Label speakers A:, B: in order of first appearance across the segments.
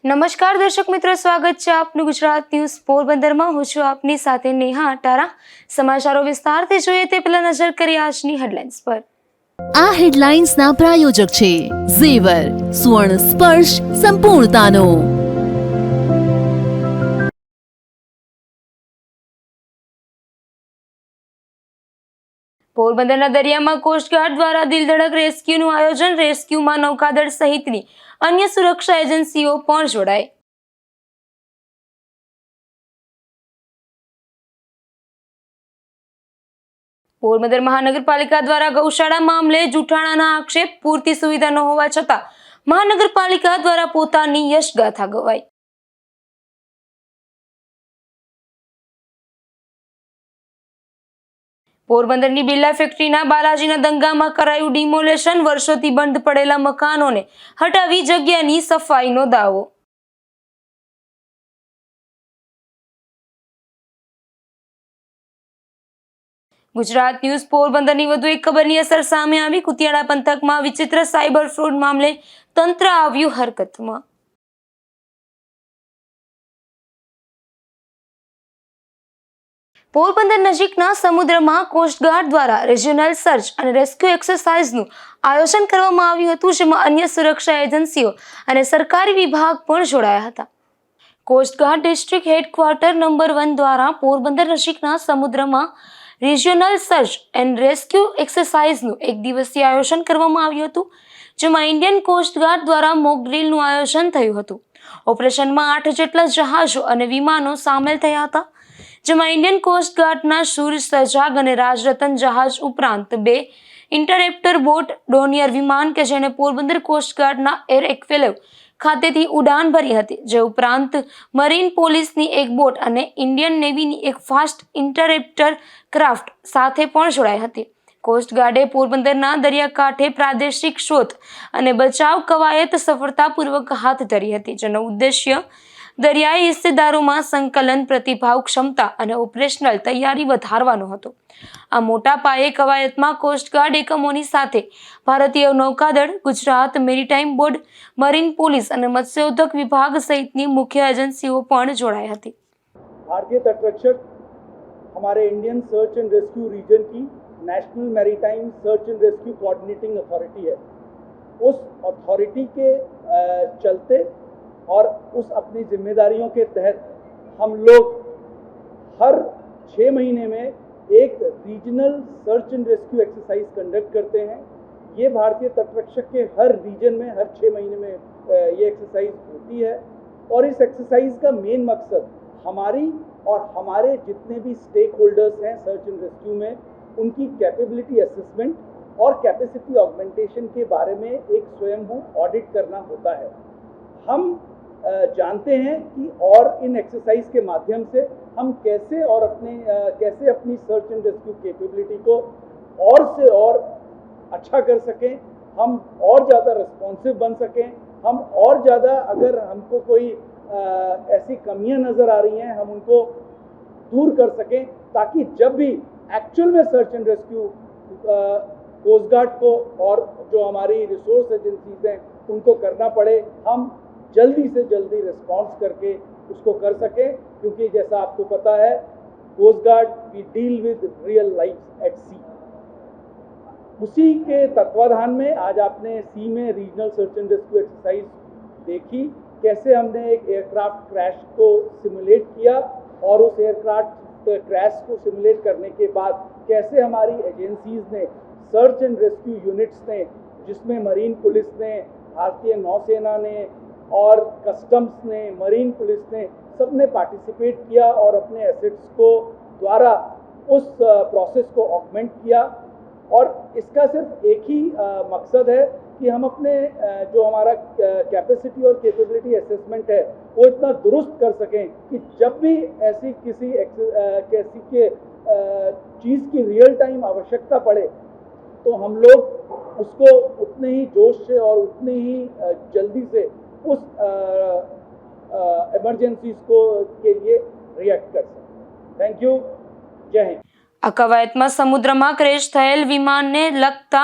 A: નમસ્કાર દર્શક મિત્રો, સ્વાગત છે આપનું ગુજરાત ન્યૂઝ પોરબંદરમાં। હું છું આપની સાથે નેહા અટારા। સમાચારો વિસ્તારથી જોઈએ તે પહેલા નજર કરીએ આજની હેડલાઇન્સ પર।
B: આ હેડલાઇન્સના પ્રાયોજક છે ઝેવર, સ્વર્ણ સ્પર્શ સંપૂર્ણતાનો।
A: પોરબંદરના દરિયામાં કોસ્ટગાર્ડ દ્વારા દિલધડક રેસ્ક્યુનું આયોજન। રેસ્ક્યુમાં નૌકાદળ સહિતની અન્ય સુરક્ષા એજન્સીઓ પણ જોડાઈ। પોરબંદર મહાનગરપાલિકા દ્વારા ગૌશાળા મામલે જૂઠાણાના આક્ષેપ। પૂરતી સુવિધા ન હોવા છતાં મહાનગરપાલિકા દ્વારા પોતાની યશગાથા ગવાઈ। પોરબંદરની બિરલા ફેક્ટરીના બાલાજીના દંગામાં કરાયું ડિમોલેશન। વર્ષોથી બંધ પડેલા મકાનોને હટાવી જગ્યાની સફાઈનો દાવો। ગુજરાત ન્યૂઝ પોરબંદરની વધુ એક ખબરની અસર સામે આવી। કુતિયાણા પંથકમાં વિચિત્ર સાયબર ફ્રોડ મામલે તંત્ર આવ્યું હરકતમાં। પોરબંદર નજીકના સમુદ્રમાં કોસ્ટગાર્ડ દ્વારા રિજિયોનલ સર્ચ અને રેસ્ક્યુ એક્સરસાઇઝનું આયોજન કરવામાં આવ્યું હતું, જેમાં અન્ય સુરક્ષા એજન્સીઓ અને સરકારી વિભાગ પણ જોડાયા હતા। કોસ્ટગાર્ડ ડિસ્ટ્રિક્ટ હેડક્વાર્ટર નંબર 1 દ્વારા પોરબંદર નજીકના સમુદ્રમાં રિજિયોનલ સર્ચ એન્ડ રેસ્ક્યુ એક્સરસાઇઝનું એક દિવસીય આયોજન કરવામાં આવ્યું હતું, જેમાં ઇન્ડિયન કોસ્ટગાર્ડ દ્વારા મોક ડ્રીલનું આયોજન થયું હતું। ઓપરેશનમાં 8 જેટલા જહાજો અને વિમાનો સામેલ થયા હતા, જેમાં ઇન્ડિયન કોસ્ટગાર્ડના સૂર્ય સજાગ અને રાજરતન જહાજ ઉપરાંત 2 ઇન્ટરસેપ્ટર બોટ, ડોનિયર વિમાન કે જેને પોરબંદર કોસ્ટગાર્ડના એર એક્વેલેવ ખાતેથી ઉડાન ભરી હતી, જે ઉપરાંત મરીન પોલીસની એક બોટ અને ઇન્ડિયન નેવીની એક ફાસ્ટ ઇન્ટરસેપ્ટર ક્રાફ્ટ સાથે પણ જોડાઈ હતી। કોસ્ટગાર્ડે પોરબંદરના દરિયાકાંઠે પ્રાદેશિક શોધ અને બચાવ કવાયત સફળતાપૂર્વક હાથ ધરી હતી, જેનો ઉદ્દેશ્ય દરિયાઈ હિસ્સેદારોમાં સંકલન, પ્રતિભાવ ક્ષમતા અને ઓપરેશનલ તૈયારી વધારવાનો હતો। આ મોટા પાયે કવાયતમાં કોસ્ટગાર્ડ એકમોની સાથે ભારતીય નૌકાદળ, Gujarat maritime board, marine police અને મત્સ્યોદ્યોગ વિભાગ સહિતની મુખ્ય એજન્સીઓ પણ જોડાઈ હતી।
C: भारतीय तटरक्षक हमारे Indian search and rescue region की national maritime search and rescue coordinating authority है। उस अथॉरिटी के चलते और उस अपनी जिम्मेदारियों के तहत हम लोग हर 6 महीने में एक regional search and rescue exercise conduct करते हैं। ये भारतीय तटरक्षक के हर रीजन में हर 6 महीने में ये एक्सरसाइज होती है और इस एक्सरसाइज का मेन मकसद हमारी और हमारे जितने भी स्टेक होल्डर्स हैं सर्च एंड रेस्क्यू में, उनकी कैपेबिलिटी असेसमेंट और कैपेसिटी ऑगमेंटेशन के बारे में एक स्वयंभू ऑडिट करना होता है। हम जानते हैं कि और इन एक्सरसाइज के माध्यम से हम कैसे अपनी सर्च एंड रेस्क्यू कैपेबिलिटी को और से और अच्छा कर सकें, हम और ज़्यादा रिस्पॉन्सिव बन सकें, हम और ज़्यादा अगर हमको कोई ऐसी कमियां नज़र आ रही हैं हम उनको दूर कर सकें, ताकि जब भी एक्चुअल में search and rescue coast guard को और जो हमारी रिसोर्स एजेंसीज हैं उनको करना पड़े, हम जल्दी से जल्दी रिस्पॉन्स करके उसको कर सकें। क्योंकि जैसा आपको पता है coast guard we deal with real life at sea. उसी के तत्वाधान में आज आपने सी में regional search and rescue exercise देखी, कैसे हमने एक एयरक्राफ्ट क्रैश को सिमुलेट किया और उस एयरक्राफ्ट क्रैश को सिमुलेट करने के बाद कैसे हमारी एजेंसीज ने, सर्च एंड रेस्क्यू यूनिट्स ने, जिसमें मरीन पुलिस ने, भारतीय नौसेना ने और कस्टम्स ने, मरीन पुलिस ने, सबने पार्टिसिपेट किया और अपने एसेट्स को द्वारा उस प्रोसेस को ऑगमेंट किया। और इसका सिर्फ एक ही मकसद है कि हम अपने जो हमारा कैपेसिटी और कैपेबिलिटी असेसमेंट है वो इतना दुरुस्त कर सकें कि जब भी ऐसी चीज़ की रियल टाइम आवश्यकता पड़े तो हम लोग उसको उतने ही जोश से और उतने ही जल्दी से उस इमरजेंसीज को के लिए रिएक्ट कर सकें। Thank you. जय हिंद।
A: આ કવાયતમાં સમુદ્રમાં ક્રેશ થયેલ વિમાનને લગતા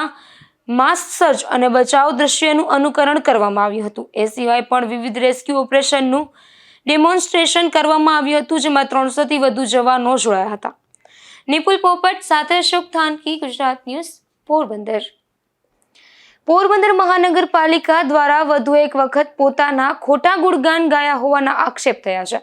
A: માસ સર્ચ અને બચાવ દ્રશ્યનું અનુકરણ કરવામાં આવ્યું હતું. એ સિવાય પણ વિવિધ રેસ્ક્યુ ઓપરેશનનું ડેમોન્સ્ટ્રેશન કરવામાં આવ્યું હતું, જેમાં 300થી વધુ જવાનો જોડાયા હતા. નિપુલ પોપટ સાથે અશોક થાનકી, ગુજરાત ન્યૂઝ, પોરબંદર. પોરબંદર મહાનગરપાલિકા દ્વારા વધુ એક વખત પોતાના ખોટા ગુણગાન ગાયા હોવાના આક્ષેપ થયા છે,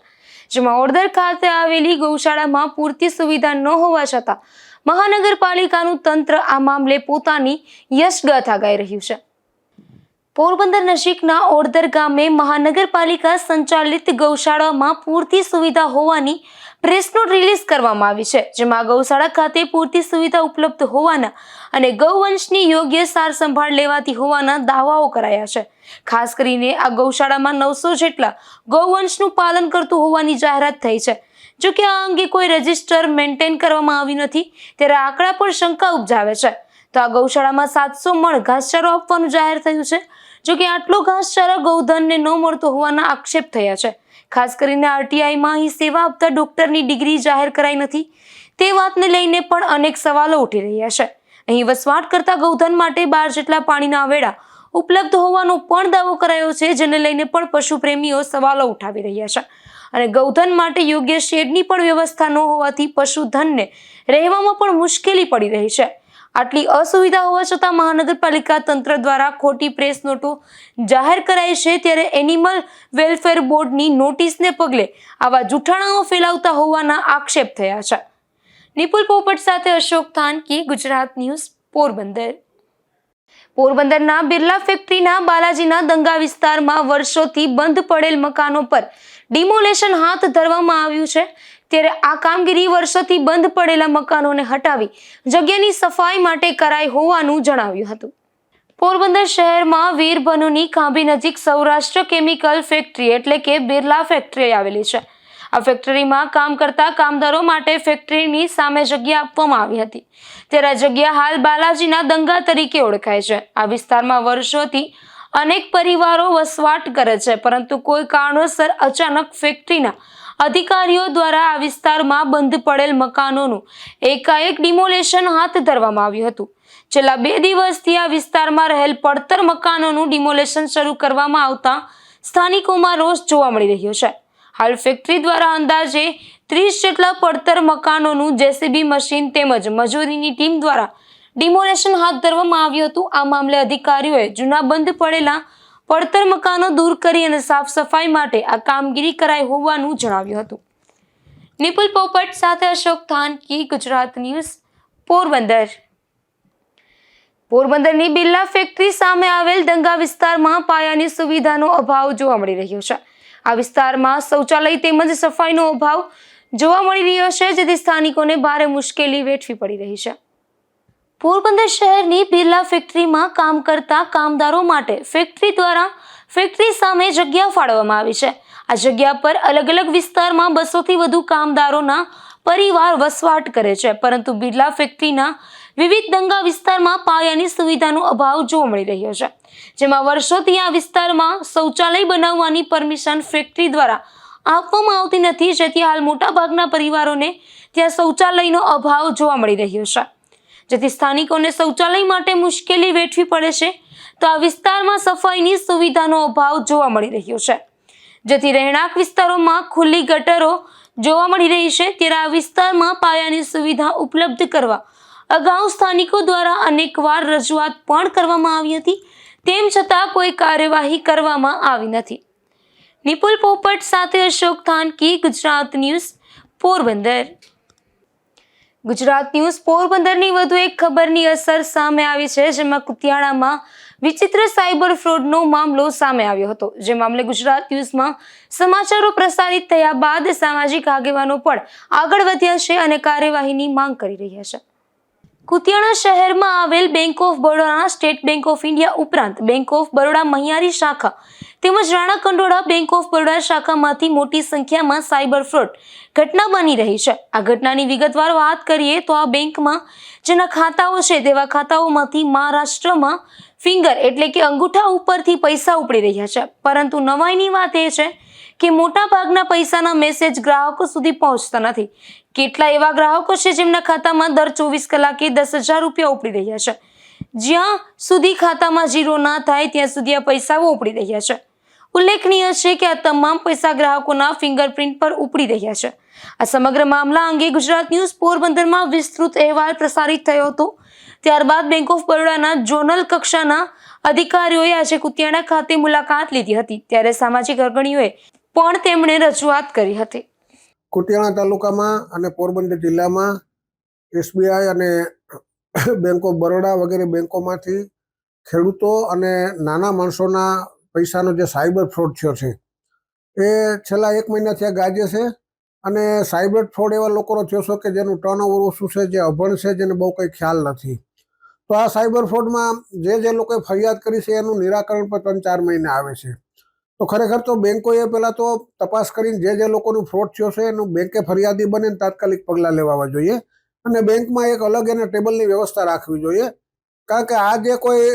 A: જેમાં ઓડદર ખાતે આવેલી ગૌશાળામાં પૂરતી સુવિધા ન હોવા છતાં મહાનગરપાલિકાનું તંત્ર આ મામલે પોતાની યશગાથા ગાઈ રહ્યું છે. પોરબંદર નજીકના ઓડદર ગામે મહાનગરપાલિકા સંચાલિત ગૌશાળામાં પૂરતી સુવિધા હોવાની પ્રેસ નોટ રિલીઝ કરવામાં આવી છે, જેમાં ગૌશાળા ખાતે પૂરતી સુવિધા ઉપલબ્ધ હોવાના અને ગૌવંશની યોગ્ય સાર સંભાળ લેવાતી હોવાના દાવાઓ કરાયા છે. ખાસ કરીને આ ગૌશાળામાં 900 જેટલા ગૌવંશનું પાલન કરતું હોવાની જાહેરાત થઈ છે. જો કે આ અંગે કોઈ રજિસ્ટર મેન્ટેન કરવામાં આવી નથી, ત્યારે આંકડા પર શંકા ઉપજાવે છે. તો આ ગૌશાળામાં 700 મણ ઘાસચારો આપવાનું જાહેર થયું છે. જો કે આટલો ઘાસચારો ગૌધનને ન મળતો હોવાના આક્ષેપ થયા છે. ખાસ કરીને આરટીઆઈમાં અહીં સેવા આપતા ડોક્ટરની ડિગ્રી જાહેર કરાઈ નથી, તે વાતને લઈને પણ અનેક સવાલો ઉઠી રહ્યા છે. અહીં વસવાટ કરતા ગૌધન માટે 12 જેટલા પાણીના વેડા ઉપલબ્ધ હોવાનો પણ દાવો કરાયો છે, જેને લઈને પણ પશુ પ્રેમીઓ સવાલો ઉઠાવી રહ્યા છે. અને ગૌધન માટે યોગ્ય શેડની પણ વ્યવસ્થા ન હોવાથી પશુધનને રહેવામાં પણ મુશ્કેલી પડી રહી છે. આટલી અસુવિધા હોવા છતાં મહાનગરપાલિકા તંત્ર દ્વારા ખોટી પ્રેસ નોટો જાહેર કરાઈ છે, ત્યારે એનિમલ વેલફેર બોર્ડની નોટિસને પગલે આવા જૂઠાણાઓ ફેલાવતા હોવાના આક્ષેપ થયા છે. નિપુલ પોપટ સાથે અશોક થાનકી, ગુજરાત ન્યૂઝ, પોરબંદર. પોરબંદરના બિરલા ફેક્ટરીના બાલાજીના દંગા વિસ્તારમાં વર્ષોથી બંધ પડેલ મકાનો પર ડિમોલેશન હાથ ધરવામાં આવ્યું છે, ત્યારે આ કામગીરી વર્ષોથી બંધ પડેલા મકાનોને હટાવી જગ્યાની સફાઈ માટે કરાઈ હોવાનું જણાવ્યું હતું. પોરબંદર શહેરમાં વીરભનુની ખાંભી નજીક સૌરાષ્ટ્ર કેમિકલ ફેક્ટરી એટલે કે બિરલા ફેક્ટરી આવેલી છે. આ ફેક્ટરીમાં કામ કરતા કામદારો માટે ફેક્ટરીની સામે જગ્યા આપવામાં આવી હતી, ત્યારે આ જગ્યા હાલ બાલાજીના દંગા તરીકે ઓળખાય છે. આ વિસ્તારમાં વર્ષોથી અનેક પરિવારો વસવાટ કરે છે, પરંતુ કોઈ કારણોસર અચાનક ફેક્ટરીના અધિકારીઓ દ્વારા આ વિસ્તારમાં બંધ પડેલ મકાનોનું એકાએક ડિમોલેશન હાથ ધરવામાં આવ્યું હતું. છેલ્લા 2 દિવસથી આ વિસ્તારમાં રહેલ પડતર મકાનોનું ડિમોલેશન શરૂ કરવામાં આવતા સ્થાનિકોમાં રોષ જોવા મળી રહ્યો છે. હાલ ફેક્ટરી દ્વારા અંદાજે 30 જેટલા પડતર મકાનોનું જેસીબી મશીન તેમજ મજૂરીની ટીમ દ્વારા ડિમોલેશન હાથ ધરવામાં આવ્યું હતું. આ મામલે અધિકારીઓએ જૂના બંધ પડેલા પડતર મકાનો દૂર કરી અને સાફ સફાઈ માટે આ કામગીરી કરાઈ હોવાનું જણાવ્યું હતું. નિપુલ પોપટ સાથે અશોક થાનકી, ગુજરાત ન્યૂઝ, પોરબંદર. પોરબંદરની બિરલા ફેક્ટરી સામે આવેલ દંગા વિસ્તારમાં પાયાની સુવિધાનો અભાવ જોવા મળી રહ્યો છે. આ વિસ્તારમાં શૌચાલય તેમજ સફાઈનો અભાવ જોવા મળી રહ્યો છે, જેથી સ્થાનિકોને ભારે મુશ્કેલી વેઠવી પડી રહી છે. પોરબંદર શહેરની બિરલા ફેક્ટરીમાં કામ કરતા કામદારો માટે ફેક્ટરી દ્વારા ફેક્ટરી સામે જગ્યા ફાળવવામાં આવી છે. આ જગ્યા પર અલગ અલગ વિસ્તારમાં 200થી વધુ કામદારોના પરિવાર વસવાટ કરે છે, પરંતુ બિરલા ફેક્ટરીના વિવિધ દંગા વિસ્તારમાં પાયાની સુવિધાનો અભાવ જોવા મળી રહ્યો છે, જેમાં વર્ષોથી આ વિસ્તારમાં શૌચાલય બનાવવાની પરમિશન ફેક્ટરી દ્વારા આપવામાં આવતી નથી, જેથી હાલ મોટાભાગના પરિવારોને ત્યાં શૌચાલયનો અભાવ જોવા મળી રહ્યો છે, જેથી સ્થાનિકોને શૌચાલય માટે મુશ્કેલી વેઠવી પડે છે. તો આ વિસ્તારમાં સફાઈની સુવિધાનો અભાવ જોવા મળી રહ્યો છે, જેથી રહેણાંક વિસ્તારોમાં ખુલ્લી ગટરો જોવા મળી રહી છે. ત્યારે આ વિસ્તારમાં પાયાની સુવિધા ઉપલબ્ધ કરવા અગાઉ સ્થાનિકો દ્વારા અનેકવાર રજૂઆત પણ કરવામાં આવી હતી, તેમ છતાં કોઈ કાર્યવાહી કરવામાં આવી નથી. નિપુલ પોપટ સાથે અશોક થાનકી, ગુજરાત ન્યૂઝ, પોરબંદર. ગુજરાત ન્યૂઝ પોરબંદરની વધુ એક ખબરની અસર સામે આવી છે, જેમાં કુતિયાણામાં વિચિત્ર સાયબર ફ્રોડનો મામલો સામે આવ્યો હતો. જે મામલે ગુજરાત ન્યૂઝમાં સમાચારો પ્રસારિત થયા બાદ સામાજિક આગેવાનો પણ આગળ વધ્યા છે અને કાર્યવાહીની માંગ કરી રહ્યા છે. કુતિયાણા શહેરમાં આવેલ bank of Baroda, state bank of India ઉપરાંત બેંક ઓફ બરોડા મહિયારી શાખા તેમજ રાણા કંડોળા બેંક ઓફ બરોડા શાખામાંથી મોટી સંખ્યામાં સાયબર ફ્રોડ ઘટના બની રહી છે. આ ઘટનાની વિગતવાર વાત કરીએ તો આ બેંકમાં જેના ખાતાઓ છે તેવા ખાતાઓમાંથી મહારાષ્ટ્રમાં ફિંગર એટલે કે અંગૂઠા ઉપરથી પૈસા ઉપડી રહ્યા છે, પરંતુ નવાઈની વાત એ છે કે મોટા ભાગના પૈસાના મેસેજ ગ્રાહકો સુધી પહોંચતા નથી. કેટલા એવા ગ્રાહકો છે જેમના ખાતામાં દર 24 કલાકે 10,000 રૂપિયા ઉપડી રહ્યા છે, જ્યાં સુધી ખાતામાં જીરો ના થાય ત્યાં સુધી આ પૈસાઓ ઉપડી રહ્યા છે. ઉલ્લેખનીય છે કે આ તમામ પૈસા ગ્રાહકોના ફિંગરપ્રિન્ટ પર ઉપડી રહ્યા છે. આ સમગ્ર મામલા અંગે ગુજરાત ન્યૂઝ પોરબંદરમાં વિસ્તૃત અહેવાલ પ્રસારિત થયો હતો. ત્યારબાદ બેંક ઓફ બરોડાના ઝોનલ કક્ષાના અધિકારીઓએ આજે કુતિયાણા ખાતે મુલાકાત લીધી હતી. ત્યારે સામાજિક અગ્રણીઓએ પણ તેમણે રજૂઆત કરી હતી.
D: કુતિયાણા તાલુકામાં અને પોરબંદર જિલ્લામાં SBI અને બેંક ઓફ બરોડા વગેરે બેંકોમાંથી ખેડૂતો અને નાના માણસોના પૈસાનો જે સાયબર ફ્રોડ થયો છે એ છેલ્લા 1 મહિનાથી આ ગાજે છે. અને સાયબર ફ્રોડ એવા લોકોનો થયો છે કે જેનું ટર્નઓવર ઓછું છે, જે અભણ છે, જેને બહુ કંઈ ખ્યાલ નથી. તો આ સાયબર ફ્રોડમાં જે લોકોએ ફરિયાદ કરી છે એનું નિરાકરણ પર 3-4 મહિને આવે છે. તો ખરેખર તો બેંકોએ પહેલાં તો તપાસ કરીને જે લોકોનું ફ્રોડ થયો છે એનું બેંકે ફરિયાદી બને તાત્કાલિક પગલાં લેવા જોઈએ અને બેંકમાં એક અલગ એને ટેબલની વ્યવસ્થા રાખવી જોઈએ. કારણ કે આ જે કોઈ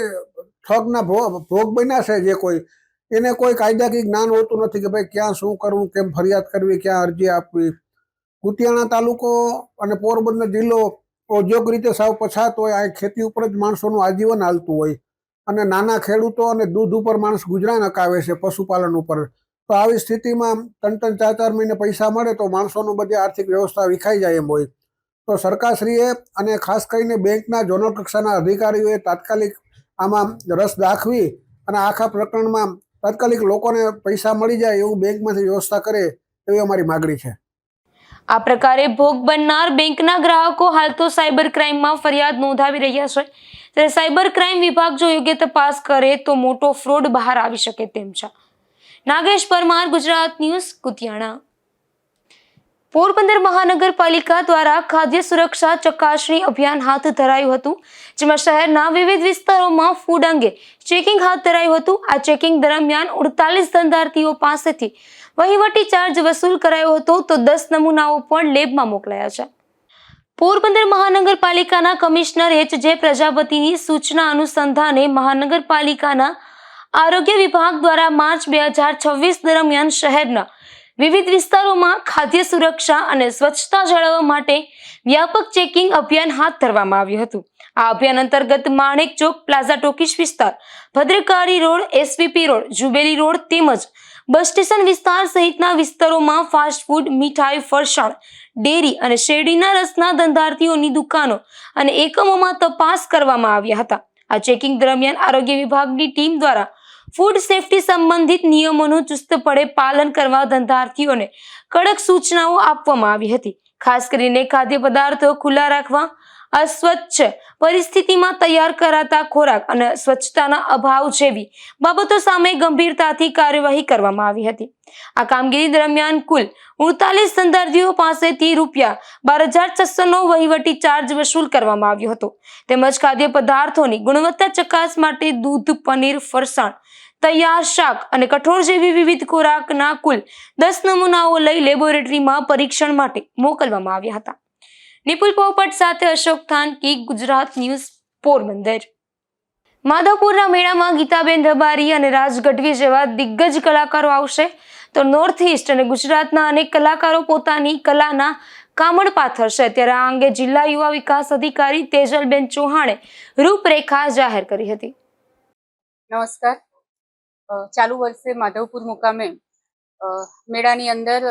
D: ઠગના ભોગ બન્યા છે, જે કોઈ એને કોઈ કાયદાકીય જ્ઞાન હોતું નથી કે ભાઈ ક્યાં શું કરવું, કેમ ફરિયાદ કરવી, ક્યાં અરજી આપવી. કુતિયાણા તાલુકો અને પોરબંદર જિલ્લો ઔદ્યોગિક રીતે સાવ પછાત હોય, આ ખેતી ઉપર જ માણસોનું આજીવન હાલતું હોય અને નાના ખેડૂતો અને દૂધ ઉપર માણસ ગુજરાન અકાવે છે, પશુપાલન ઉપર. તો આવી સ્થિતિમાં 3-3, 4-4 મહિને પૈસા મળે તો માણસોનું બધી આર્થિક વ્યવસ્થા વિખાઈ જાય એમ હોય. તો સરકારશ્રીએ અને ખાસ કરીને બેંકના ઝોનલ કક્ષાના અધિકારીઓએ તાત્કાલિક આમાં રસ દાખવી અને આખા પ્રકરણમાં તાત્કાલિક લોકોને પૈસા મળી જાય એવું બેંકમાંથી વ્યવસ્થા કરે એવી અમારી માગણી છે.
A: આ પ્રકારે ભોગ બનનાર બેંકના ગ્રાહકો હાલ તો સાયબર ક્રાઇમમાં ફરિયાદ નોંધાવી રહ્યા છે. ત્યારે સાયબર ક્રાઇમ વિભાગ જો યોગ્ય તપાસ કરે તો મોટો ફ્રોડ બહાર આવી શકે તેમ છે. નાગેશ પરમાર, ગુજરાત ન્યૂઝ, કુતિયાણા. પોરબંદર મહાનગરપાલિકા દ્વારા ખાદ્ય સુરક્ષા ચકાસણી અભિયાન હાથ ધરાયું હતું, જેમાં શહેરના વિવિધ વિસ્તારોમાં ફૂડ અંગે ચેકિંગ હાથ ધરાયું હતું. આ ચેકિંગ દરમિયાન 48 ધંધાર્થીઓ પાસેથી વહીવટી ચાર્જ વસૂલ કરાયો હતો, તો 10 નમૂનાઓ પણ લેબમાં મોકલાયા છે. પોરબંદર મહાનગરપાલિકાના કમિશનર H.J. પ્રજાપતિની સૂચના અનુસંધાને મહાનગરપાલિકાના આરોગ્ય વિભાગ દ્વારા માર્ચ 2026 દરમિયાન શહેરના વિવિધ વિસ્તારોમાં ખાદ્ય સુરક્ષા અને સ્વચ્છતા જાળવવા માટે વ્યાપક ચેકિંગ અભિયાન હાથ ધરવામાં આવ્યું હતું. આ અભિયાન અંતર્ગત માણેક ચોક, પ્લાઝા ટોકીઝ વિસ્તાર, Bhadrakali road, SVP road, jubilee road તેમજ બસ સ્ટેશન વિસ્તાર સહિતના વિસ્તારોમાં ફાસ્ટ ફૂડ, મીઠાઈ, ફરસાણ, ડેરી અને શેરડીના રસના ધંધાર્થીઓની દુકાનો અને એકમોમાં તપાસ કરવામાં આવ્યા હતા. આ ચેકિંગ દરમિયાન આરોગ્ય વિભાગની ટીમ દ્વારા ફૂડ સેફટી સંબંધિત નિયમોનું ચુસ્તપણે પાલન કરવા ધંધાર્થીઓને કડક સૂચનાઓ આપવામાં આવી હતી. ખાસ કરીને ખાદ્ય પદાર્થો ખુલ્લા રાખવા, અસ્વચ્છ પરિસ્થિતિમાં તૈયાર કરાતા ખોરાક અને સ્વચ્છતાના અભાવ જેવી બાબતો સામે ગંભીરતાથી કાર્યવાહી કરવામાં આવી હતી. આ કામગીરી દરમિયાન કુલ 39 ધંધાર્થીઓ પાસેથી ₹12,600નો વહીવટી ચાર્જ વસૂલ કરવામાં આવ્યો હતો. તેમજ ખાદ્ય પદાર્થોની ગુણવત્તા ચકાસ માટે દૂધ, પનીર, ફરસાણ, તૈયાર શાક અને કઠોળ જેવી વિવિધ ખોરાકના કુલ 10 નમૂનાઓ લઈ લેબોરેટરીમાં પરીક્ષણ માટે મોકલવામાં આવ્યા હતા. નિપુલ પોપટ સાથે અશોક થાનકી, ગુજરાત ન્યૂઝ, પોરબંદર. માધવપુરના મેળામાં ગીતાબેન રબારી અને રાજ ગઢવી જેવા દિગ્ગજ કલાકારો આવશે, તો નોર્થ ઈસ્ટ અને ગુજરાતના અનેક કલાકારો પોતાની કલાના કામણ પાથરશે. ત્યારે આ અંગે જિલ્લા યુવા વિકાસ અધિકારી તેજલબેન ચૌહાણે રૂપરેખા જાહેર કરી હતી.
E: નમસ્કાર. ચાલુ વર્ષે માધવપુર મુકામે મેળાની અંદર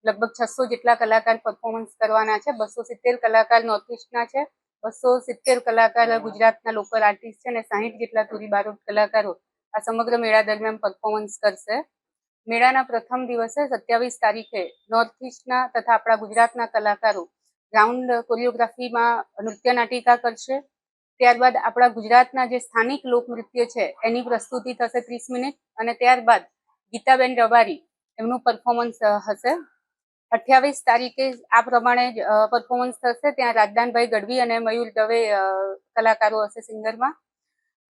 E: લગભગ 600 જેટલા કલાકાર પરફોર્મન્સ કરવાના છે. 270 કલાકાર નોર્થ ઇસ્ટના છે, 270 કલાકાર ગુજરાતના લોકલ આર્ટિસ્ટ છે અને 60 જેટલા તુરી બારોટ કલાકારો આ સમગ્ર મેળા દરમિયાન પરફોર્મન્સ કરશે. મેળાના પ્રથમ દિવસે 27 તારીખે નોર્થ ઇસ્ટના તથા આપણા ગુજરાતના કલાકારો ગ્રાઉન્ડ કોરિયોગ્રાફીમાં નૃત્ય નાટિકા કરશે. ત્યારબાદ આપણા ગુજરાતના જે સ્થાનિક લોકનૃત્ય છે એની પ્રસ્તુતિ થશે 30 મિનિટ અને ત્યારબાદ ગીતાબેન રબારી એમનું પરફોર્મન્સ હશે. 28 તારીખે આ પ્રમાણે પરફોર્મન્સ થશે. ત્યાં રાજદાનભાઈ ગઢવી અને મયુર દવે કલાકારો હશે સિંગરમાં.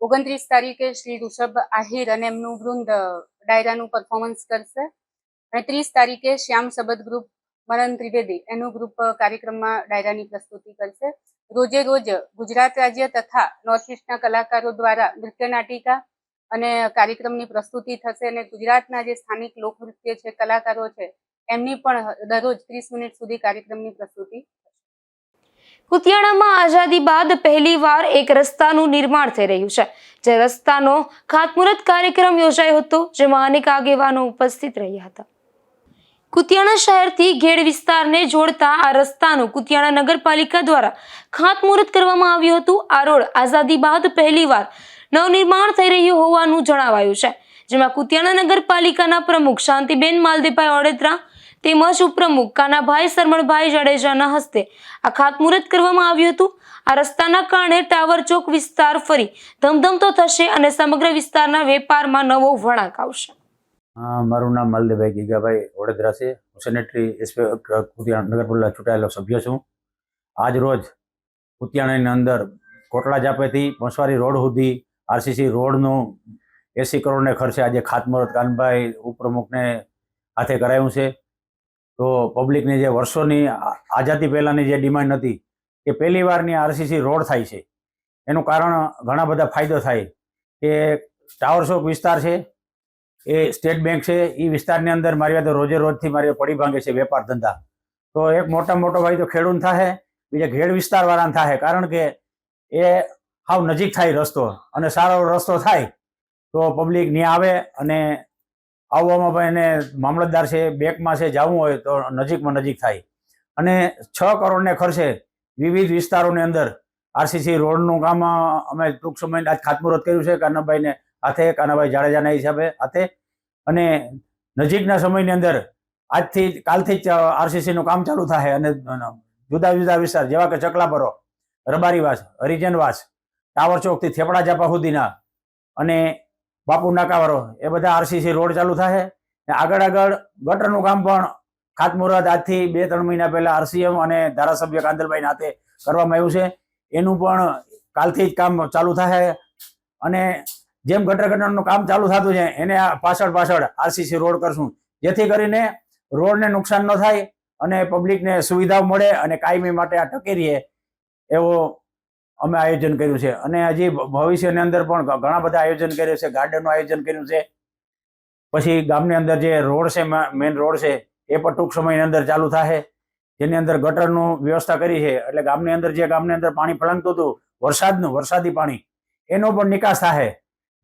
E: 29 તારીખે શ્રી ઋષભ આહિર અને એમનું વૃંદ ડાયરાનું પરફોર્મન્સ કરશે અને 30 તારીખે શ્યામ સબદ ગ્રુપ, મનન ત્રિવેદી એનું ગ્રુપ કાર્યક્રમમાં ડાયરાની પ્રસ્તુતિ કરશે. રોજે રોજ ગુજરાત રાજ્ય તથા નોર્થ ઇસ્ટના કલાકારો દ્વારા નૃત્ય નાટિકા અને કાર્યક્રમની પ્રસ્તુતિ થશે અને ગુજરાતના જે સ્થાનિક લોકનૃત્ય છે, કલાકારો છે એમની પણ દરરોજ 30 મિનિટ સુધી કાર્યક્રમની પ્રસ્તુતિ.
A: કુતિયાણામાં આઝાદી બાદ પહેલીવાર એક રસ્તાનું નિર્માણ થઈ રહ્યું છે, જે રસ્તાનો ખાતમુહૂર્ત કાર્યક્રમ યોજાયો હતો, જેમાં અનેક આગેવાનો ઉપસ્થિત રહ્યા હતા. કુતિયાણા શહેરથી ઘેડ વિસ્તારને જોડતા આ રસ્તાનું કુતિયાણા નગરપાલિકા દ્વારા ખાતમુહૂર્ત કરવામાં આવ્યું હતું. આ રોડ આઝાદી બાદ પહેલીવાર નવનિર્માણ થઈ રહ્યું હોવાનું જણાવાયું છે, જેમાં કુતિયાણા નગરપાલિકાના પ્રમુખ શાંતિબેન માલદેભાઈ ઓડેદરા તેમજ ઉપપ્રમુખ કાનાભાઈ સરમણભાઈ જાડેજાના હસ્તે આ ખાતમુહૂર્ત કરવામાં આવ્યું હતું. આ રસ્તાના કારણે ટાવર ચોક વિસ્તાર ફરી ધમધમતો થશે અને સમગ્ર વિસ્તારના વેપારમાં નવો વળાંક આવશે.
F: મારું નામ માલદેભાઈ ગીગાભાઈ ઓડેદરા છે. હું સેનેટરી કુતિયાણા નગરપાલિકા ચૂંટાયેલો સભ્ય છું. આજ રોજ કુતિયાણાની અંદર કોટલા જાપેથી પંસવારી રોડ સુધી આરસીસી રોડનું 80 કરોડને ખર્ચે આજે ખાતમુહૂર્ત કાનભાઈ ઉપપ્રમુખને હાથે કરાયું છે. તો પબ્લિકની જે વર્ષોની આઝાદી પહેલાંની જે ડિમાન્ડ હતી કે પહેલી વારની આરસીસી રોડ થાય છે, એનું કારણ ઘણા બધા ફાયદો થાય કે ટાવર ચોક વિસ્તાર છે, એ સ્ટેટ બેંક છે, એ વિસ્તારની અંદર મારી વાત રોજે રોજથી મારી પડી ભાંગે છે વેપાર ધંધા. તો એક મોટો ભાઈ તો ખેડૂત થાય, બીજા ઘેડ વિસ્તારવાળાને થાય, કારણ કે એ હાવ નજીક થાય રસ્તો, અને સારો રસ્તો થાય તો પબ્લિક ત્યાં આવે અને આવવામાં પણ એને મામલતદાર છે, બેંકમાં છે, જવું હોય તો નજીકમાં નજીક થાય. અને 6 કરોડને ખર્ચે વિવિધ વિસ્તારોની અંદર આરસીસી રોડનું કામ અમે ટૂંક સમયમાં આજ ખાતમુહૂર્ત કર્યું છે કાનાભાઈને હાથે, કાનાભાઈ જાડેજાના હિસાબે હાથે. અને નજીકના સમયની અંદર આજથી કાલથી જ આરસીસીનું કામ ચાલુ થાય અને જુદા જુદા વિસ્તાર જેવા કે ચકલાપરો, રબારીવાસ, હરિજનવાસ, ટાવર ચોકથી થેપડા જાપા સુધીના અને બાપુ નાકાવાળો એ બધા આરસીસી રોડ ચાલુ થાય. આગળ ગટરનું કામ પણ ખાતમુહૂર્ત આજથી 2-3 મહિના પહેલા આરસીએમ અને ધારાસભ્ય કાંદલભાઈના હાથે કરવામાં આવ્યું છે. એનું પણ કાલથી જ કામ ચાલુ થાય. અને જેમ ગટરનું કામ ચાલુ થતું છે એને પાછળ આરસીસી રોડ કરશું, જેથી કરીને રોડને નુકસાન ન થાય અને પબ્લિકને સુવિધાઓ મળે અને કાયમી માટે આ ટકી રહે એવો અમે આયોજન કર્યું છે. અને હજી ભવિષ્યની અંદર પણ ઘણા બધા આયોજન કર્યું છે. ગાર્ડનનું આયોજન કર્યું છે. પછી ગામની અંદર જે રોડ છે, મેઇન રોડ છે, એ પણ ટૂંક સમયની અંદર ચાલુ થાય, જેની અંદર ગટરનું વ્યવસ્થા કરી છે. એટલે ગામની અંદર પાણી ફળંગતું હતું વરસાદી પાણી, એનો પણ નિકાસ થાય.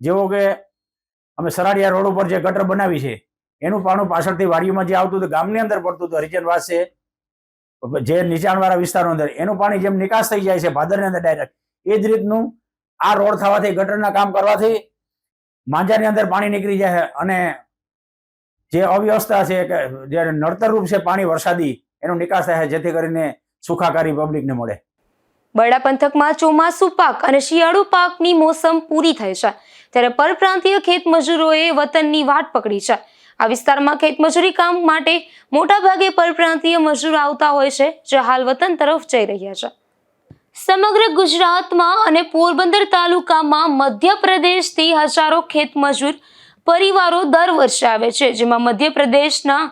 F: જેવો કે અમે સરાડિયા રોડ ઉપર જે ગટર બનાવી છે એનું પાણી પાછળથી વાડીઓમાં જે આવતું હતું, ગામની અંદર પડતું હતું, હરિજનવાસ છે, જે નીચાણવાળા વિસ્તારો અંદર એનું પાણી જેમ નિકાસ થઈ જાય છે ભાદરની અંદર ડાયરેક્ટ, એ જ રીતનું આ રોડ થવાથી, ગટરના કામ કરવાથી માંજાની અંદર પાણી નીકળી જાય અને જે અવ્યવસ્થા છે કે જે નડતરરૂપ છે પાણી વરસાદી, એનો નિકાસ થાય, જેથી કરીને સુખાકારી પબ્લિકને મળે.
A: બરડા પંથકમાં ચોમાસુ પાક અને શિયાળુ પાકની મોસમ પૂરી થઈ છે, ત્યારે પરપ્રાંતીય ખેત મજૂરોએ વતનની વાટ પકડી છે. આ વિસ્તારમાં ખેતમજૂરી કામ માટે મોટાભાગે પરપ્રાંતીય મજૂરો આવતા હોય છે, જે હાલ વતન તરફ જઈ રહ્યા છે. સમગ્ર ગુજરાતમાં અને પોરબંદર તાલુકામાં મધ્યપ્રદેશથી હજારો ખેતમજૂર પરિવારો દર વર્ષે આવે છે, જેમાં મધ્યપ્રદેશના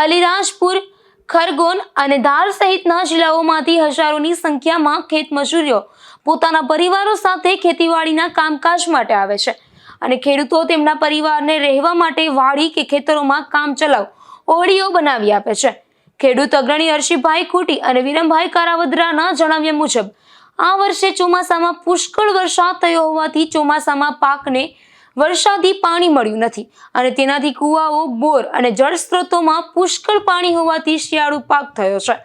A: અલીરાજપુર, ખરગોન અને ધાર સહિતના જિલ્લાઓમાંથી હજારોની સંખ્યામાં ખેતમજૂરીઓ પોતાના પરિવારો સાથે ખેતીવાડીના કામકાજ માટે આવે છે. અને ખેડૂતો તેમના પરિવારને રહેવા માટે વાડી કે ખેતરોમાં કામ ચલાવ ઓરડીઓ બનાવી આપે છે. ખેડૂત અગ્રણી હર્ષિભાઈ ખૂટી અને વિરમભાઈ કારાવદરાના જણાવ્યા મુજબ આ વર્ષે ચોમાસામાં પુષ્કળ વરસાદ થયો હોવાથી ચોમાસામાં પાકને વરસાદી પાણી મળ્યું નથી, અને તેનાથી કુવાઓ, બોર અને જળ સ્ત્રોતોમાં પુષ્કળ પાણી હોવાથી શિયાળુ પાક થયો છે.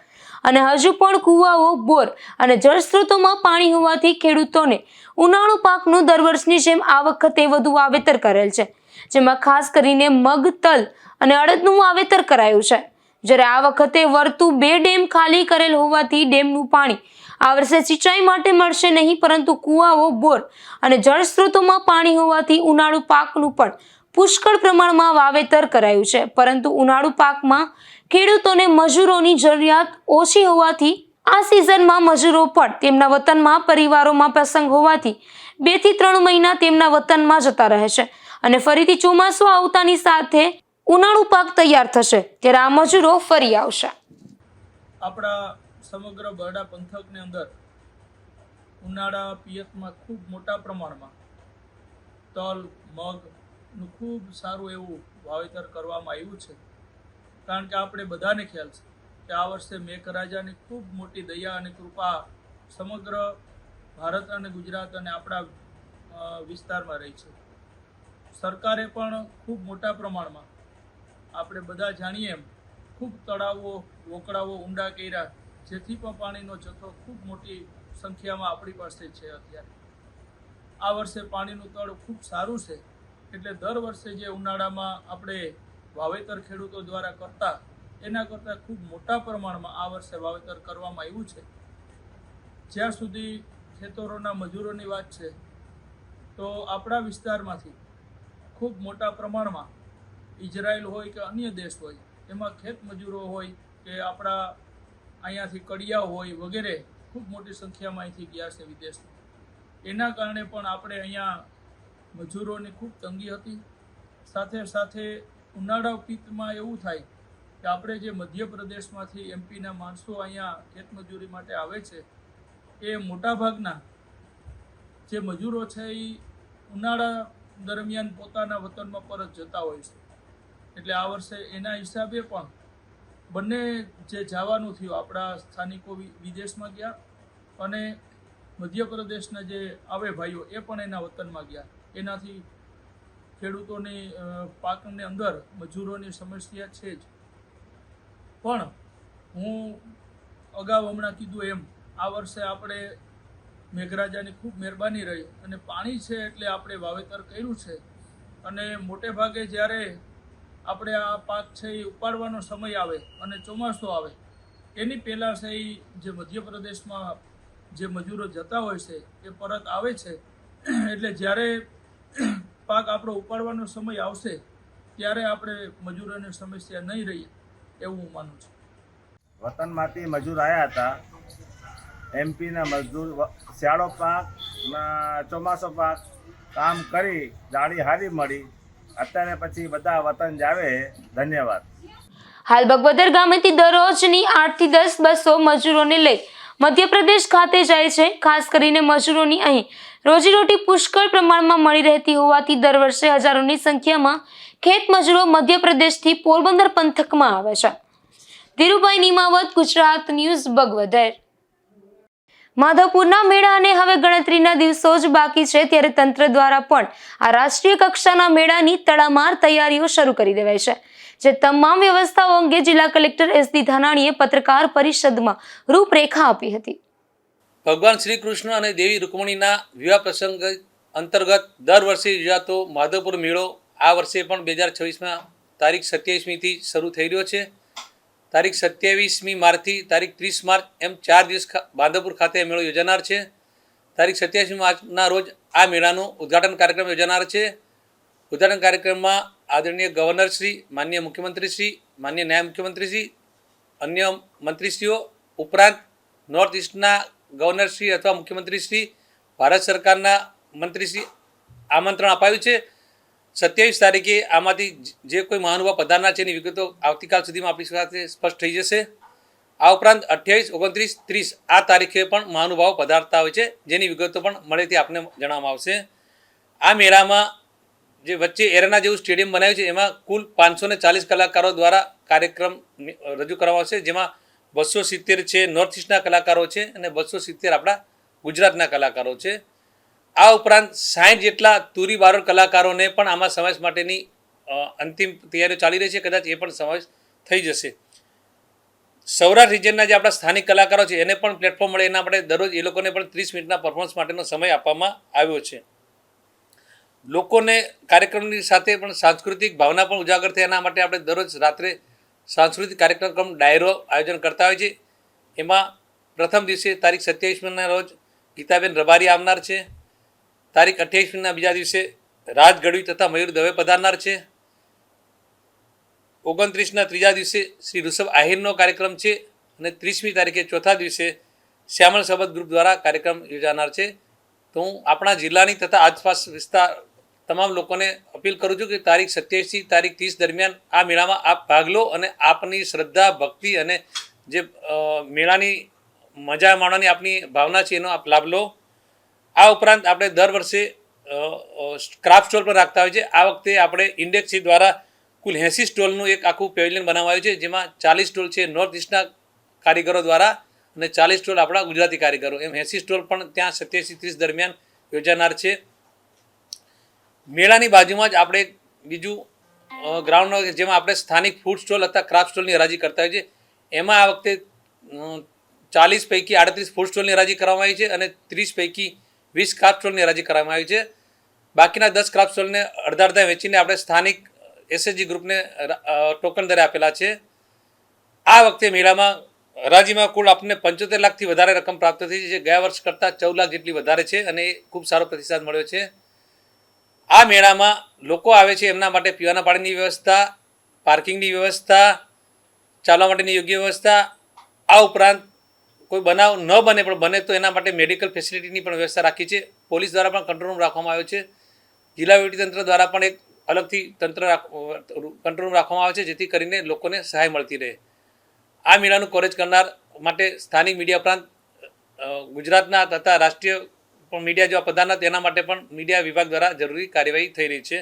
A: અને હજુ પણ કુવાઓ, બોર અને જળ સ્ત્રોતોમાં પાણી હોવાથી ખેડૂતોને ઉનાળુ પાકનું દર વર્ષની જેમ આ વખતે વધુ વાવેતર કરેલ છે, જેમાં ખાસ કરીને મગ, તલ અને અડદનું વાવેતર કરાયું છે. જ્યારે આ વખતે વર્તુ 2 ડેમ ખાલી કરેલ હોવાથી ડેમનું પાણી આ વર્ષે સિંચાઈ માટે મળશે નહીં, પરંતુ કુવાઓ, બોર અને જળ સ્ત્રોતોમાં પાણી હોવાથી ઉનાળુ પાકનું પણ પુષ્કળ પ્રમાણમાં વાવેતર કરાયું છે. પરંતુ ઉનાળુ પાકમાં ખેડૂતોને મજૂરોની જરૂરિયાત ઓછી હોવાથી આ સિઝનમાં મજૂરો પણ તેમના વતનમાં પરિવારોમાં પ્રસંગ હોવાથી 2 થી 3 મહિના તેમના વતનમાં જતા રહે છે, અને ફરીથી ચોમાસું આવતાની સાથે ઉનાળુ પાક તૈયાર થશે ત્યારે આ મજૂરો ફરી આવશે.
G: આપણા સમગ્ર બરડા પંથકની અંદર ઉનાળા પિયતમાં ખૂબ મોટા પ્રમાણમાં તલ, મગનું ખૂબ સારું એવું વાવેતર કરવામાં આવ્યું છે. કારણ કે આપણે બધાને ખ્યાલ છે કે આ વર્ષે મેઘરાજાની ખૂબ મોટી દયા અને કૃપા સમગ્ર ભારત અને ગુજરાત અને આપણા વિસ્તારમાં રહી છે. સરકારે પણ ખૂબ મોટા પ્રમાણમાં આપણે બધા જાણીએ એમ ખૂબ તળાવો વોકળાઓ ઊંડા કર્યા, જેથી પણ પાણીનો જથ્થો ખૂબ મોટી સંખ્યામાં આપણી પાસે છે. અત્યારે આ વર્ષે પાણીનું તળ ખૂબ સારું છે, એટલે દર વર્ષે જે ઉનાળામાં આપણે વાવેતર ખેડૂતો દ્વારા કરતા એના કરતાં ખૂબ મોટા પ્રમાણમાં આ વર્ષે વાવેતર કરવામાં આવ્યું છે. જ્યાં સુધી ખેતરોના મજૂરોની વાત છે, તો આપણા વિસ્તારમાંથી ખૂબ મોટા પ્રમાણમાં ઇઝરાયલ હોય કે અન્ય દેશ હોય એમાં ખેત મજૂરો હોય કે આપણા અહીંયાથી કડિયા હોય વગેરે ખૂબ મોટી સંખ્યામાં અહીંથી ગયા છે વિદેશમાં. એના કારણે પણ આપણે અહીંયા મજૂરોની ખૂબ તંગી હતી. સાથે સાથે ઉનાળા પિત્તમાં એવું થાય કે આપણે જે મધ્યપ્રદેશમાંથી એમપીના માણસો અહીંયા ખેતમજૂરી માટે આવે છે, એ મોટાભાગના જે મજૂરો છે એ ઉનાળા દરમિયાન પોતાના વતનમાં પરત જતા હોય છે. એટલે આ વર્ષે એના હિસાબે પણ બંને જે જવાનું થયું, આપણા સ્થાનિકો વિદેશમાં ગયા અને મધ્યપ્રદેશના જે આવે ભાઈઓ એ પણ એના વતનમાં ગયા. એનાથી ખેડૂતોની પાકની અંદર મજૂરોની સમસ્યા છે જ. પણ હું અગાઉ હમણાં કીધું એમ આ વર્ષે આપણે મેઘરાજાની ખૂબ મહેરબાની રહી અને પાણી છે એટલે આપણે વાવેતર કર્યું છે. અને મોટે ભાગે જ્યારે આપણે આ પાક છે એ ઉપાડવાનો સમય આવે અને ચોમાસું આવે એની પહેલાં છે એ જે મધ્યપ્રદેશમાં જે મજૂરો જતા હોય છે એ પરત આવે છે. એટલે જ્યારે પાક આપણો ઉપાડવાનો સમય આવશે ત્યારે આપણે મજૂરોની સમસ્યા નહીં રહી એવું હું માનું છું.
H: વતનમાંથી મજૂર આવ્યા હતા. એમપીના મજદૂર શિયાળો પાક ચોમાસો પાક કામ કરી દાળી હારી મળી. અત્યારે પછી બધા વતન જાવે. ધન્યવાદ.
A: હાલ બગવદર ગામેથી દરરોજની 8 થી 10 બસો મજૂરોને લઈ મધ્યપ્રદેશ ખાતે જાય છે. ખાસ કરીને મજૂરોની અહીં રોજીરોટી પુષ્કળ પ્રમાણમાં મળી રહેતી હોવાથી દર વર્ષે હજારોની સંખ્યામાં ખેત મજૂરો મધ્યપ્રદેશથી પોરબંદર પંથકમાં આવે છે. ધીરુભાઈ નિમાવત, ગુજરાત ન્યૂઝ, બગવદર. માધવપુરના મેળાને હવે ગણતરીના દિવસો જ બાકી છે, ત્યારે તંત્ર દ્વારા પણ આ રાષ્ટ્રીય કક્ષાના મેળાની તડામાર તૈયારીઓ શરૂ કરી દેવાઈ છે. જે તમામ વ્યવસ્થાઓ અંગે જિલ્લા કલેક્ટર એસડી ધાનાણીએ પત્રકાર પરિષદમાં રૂપરેખા આપી હતી.
I: ભગવાન શ્રી કૃષ્ણ અને દેવી રૂકમણીના વિવાહ પ્રસંગ અંતર્ગત દર વર્ષે યોજાતો માધવપુર મેળો આ વર્ષે પણ 2026માં તારીખ 27મીથી શરૂ થઈ રહ્યો છે. તારીખ 27મી માર્ચથી તારીખ 30 માર્ચ એમ 4 દિવસ માધવપુર ખાતે મેળો યોજાનાર છે. તારીખ 27મી માર્ચના રોજ આ મેળાનો ઉદ્ઘાટન કાર્યક્રમ યોજાનાર છે. ઉદ્ઘાટન કાર્યક્રમમાં આદરણીય ગવર્નર શ્રી, માનનીય મુખ્યમંત્રી શ્રી, માનનીય નાયબ મુખ્યમંત્રી શ્રી, અન્ય મંત્રીશ્રીઓ ઉપરાંત નોર્થ ઇસ્ટના ગવર્નર શ્રી અથવા મુખ્યમંત્રી શ્રી, ભારત સરકારના મંત્રીશ્રી આમંત્રણ અપાયું છે. 27 તારીખે આમાંથી જે કોઈ મહાનુભાવ પધારનાર છે એની વિગતો આવતીકાલ સુધીમાં આપણી સાથે સ્પષ્ટ થઈ જશે. આ ઉપરાંત 28, 29, 30 આ તારીખે પણ મહાનુભાવો પધારતા હોય છે, જેની વિગતો પણ મળેથી આપને જણાવવામાં આવશે. આ મેળામાં જે વચ્ચે એરેના જેવું સ્ટેડિયમ બનાવ્યું છે એમાં કુલ 540 કલાકારો દ્વારા કાર્યક્રમ રજૂ કરવામાં આવશે, જેમાં 270 છે નોર્થ ઇસ્ટના કલાકારો છે અને 270 આપણા ગુજરાતના કલાકારો છે. આ ઉપરાંત 60 જેટલા તુરી બારોટ કલાકારોને પણ આમાં સમાવેશ માટેની અંતિમ તૈયારીઓ ચાલી રહી છે. કદાચ એ પણ સમાવેશ થઈ જશે. સૌરાષ્ટ્ર રિજનના જે આપણા સ્થાનિક કલાકારો છે એને પણ પ્લેટફોર્મ મળે એના માટે દરરોજ એ લોકોને પણ 30 મિનિટના પરફોર્મન્સ માટેનો સમય આપવામાં આવ્યો છે. લોકોને કાર્યક્રમની સાથે પણ સાંસ્કૃતિક ભાવના પણ ઉજાગર થાય એના માટે આપણે દરરોજ રાત્રે સાંસ્કૃતિક કાર્યક્રમ ડાયરો આયોજન કરતા હોય છે. એમાં પ્રથમ દિવસે તારીખ 27મીના રોજ ગીતાબેન રબારી આવનાર છે. તારીખ 28મીના બીજા દિવસે રાજ ગઢવી તથા મયુર દવે પધારનાર છે. 29ના ત્રીજા દિવસે શ્રી ઋષભ આહિરનો કાર્યક્રમ છે અને 30મી તારીખે ચોથા દિવસે શ્યામલ સબદ ગ્રુપ દ્વારા કાર્યક્રમ યોજાનાર છે. તો હું આપણા જિલ્લાની તથા આસપાસ વિસ્તાર તમામ લોકોને અપીલ કરું છું કે તારીખ 27થી તારીખ 30 દરમિયાન આ મેળામાં આપ ભાગ લો અને આપની શ્રદ્ધા, ભક્તિ અને જે મેળાની મજા માણવાની આપની ભાવના છે એનો આપ લાભ લો. આ ઉપરાંત આપણે દર વર્ષે ક્રાફ્ટ સ્ટોલ પણ રાખતા હોય છે. આ વખતે આપણે ઇન્ડેક્સી દ્વારા કુલ 80 સ્ટોલનું એક આખું પેવેલિયન બનાવાયું છે, જેમાં 40 સ્ટોલ છે નોર્થ ઇસ્ટના કારીગરો દ્વારા અને 40 સ્ટોલ આપણા ગુજરાતી કારીગરો, એમ 80 સ્ટોલ પણ ત્યાં 27-30 દરમિયાન યોજાનાર છે. મેળાની બાજુમાં જ આપણે બીજું ગ્રાઉન્ડ જેમાં આપણે સ્થાનિક ફૂડ સ્ટોલ અથવા ક્રાફ્ટ સ્ટોલની હરાજી કરતા હોઈએ છીએ. એમાં આ વખતે 40 પૈકી 38 ફૂડ સ્ટોલની હરાજી કરવામાં આવી છે અને 30 પૈકી 20 ક્રાફ્ટ સ્ટોલની હરાજી કરવામાં આવી છે. બાકીના 10 ક્રાફ્ટ સ્ટોલને અડધા વેચીને આપણે સ્થાનિક એસએચજી ગ્રુપને ટોકન દરે આપેલા છે. આ વખતે મેળામાં હરાજીમાં કુલ આપણને 75 લાખથી વધારે રકમ પ્રાપ્ત થઈ છે, જે ગયા વર્ષ કરતાં 14 લાખ જેટલી વધારે છે અને એ ખૂબ સારો પ્રતિસાદ મળ્યો છે. આ મેળામાં લોકો આવે છે એમના માટે પીવાના પાણીની વ્યવસ્થા, પાર્કિંગની વ્યવસ્થા, ચાલવા માટેની યોગ્ય વ્યવસ્થા, આ ઉપરાંત કોઈ બનાવ ન બને પણ બને તો એના માટે મેડિકલ ફેસિલિટીની પણ વ્યવસ્થા રાખી છે. પોલીસ દ્વારા પણ કંટ્રોલ રૂમ રાખવામાં આવ્યો છે. જિલ્લા વહીવટીતંત્ર દ્વારા પણ એક અલગથી કંટ્રોલ રૂમ રાખવામાં આવે છે, જેથી કરીને લોકોને સહાય મળતી રહે. આ મેળાનું કવરેજ કરનાર માટે સ્થાનિક મીડિયા ઉપરાંત ગુજરાતના તથા રાષ્ટ્રીય પણ મીડિયા જેવા પ્રધાનના તેના માટે પણ મીડિયા વિભાગ દ્વારા જરૂરી કાર્યવાહી થઈ રહી છે.